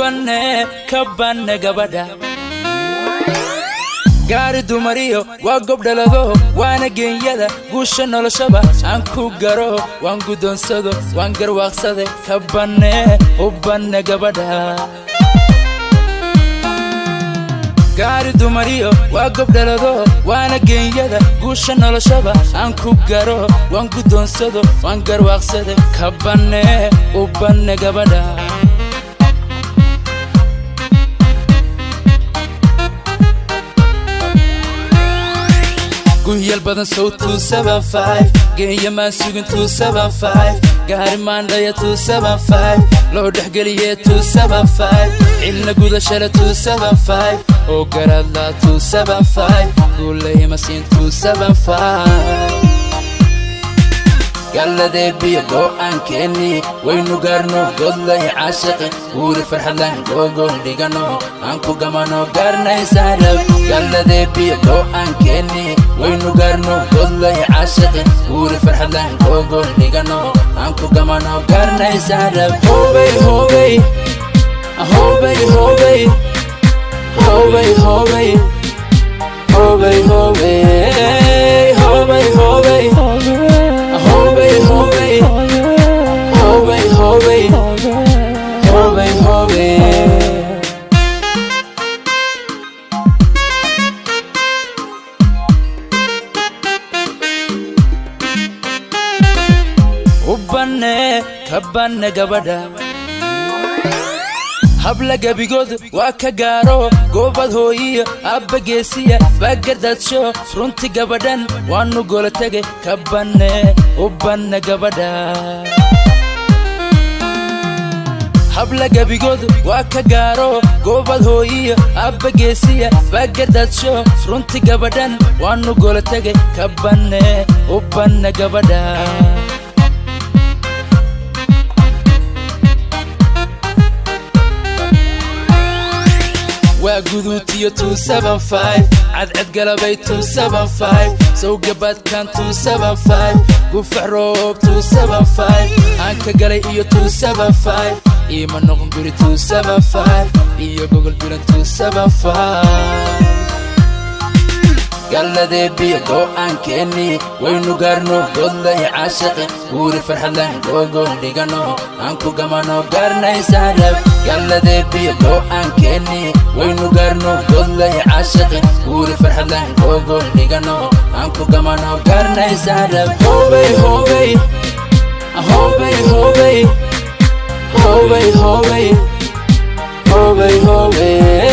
kabane gabadha gaari dumariyo waa gob dhalado waana geenyada guusha noloshaba aan ku garo waan gudonsado waan garwaaqsade kabane gabadha gaari dumariyo waa gob dhalado waana geenyada guusha noloshaba aan ku garo waan gudonsado waan garwaaqsade kabane gabadha Gunyal badan so 275 Geeya maan sugin 275 Gaari maan dhaya 275 Loo dhexgeliye 275 Cilna gudashada 275 Oo garadla 275 Guulay masiin 275 Galladee biyo go'aan keeni waynu gaarno godlay caashiqi guuri farxadlaan googol dhigano aan ku gamano gaarnay saarab Galladee biyo go'aan keeni waynu gaarno godlay caashiqi guuri farxadlaan googol dhigano aan ku gamano gaarnay saarab Hobay hobay hobay hobay hobay hobay hobay hobay hobay hobay kabane gabadha habla gabigood waa ka gaaro goobad hooyiyo abba geesiya baagardaadsho runti gabadhan waanu gola tage kabane gabadha habla gabigood waa ka gaaro goobad hooyiyo abba geesiya baagardaadsho runti gabadhan waanu gola tage kabane gabadha Guduutiyo 275 cadcad galabay 275 soo gabad kan 275 gufac roob 275 aan ka galay iyo 275 ima noqon guri 275 iyo gogol duran 275 Galladee biyo go'aan keeni waynu gaarno godlay caashiqi guuri farxadlaan googol dhigano aan ku gamano gaarnay saarab Galladee biyo go'aan keeni waynu gaarno godlay caashiqi guuri farxadlaan googol dhigano aan ku gamano gaarnay saarab Hobay hobay hobay hobay hobay hobay hobay hobay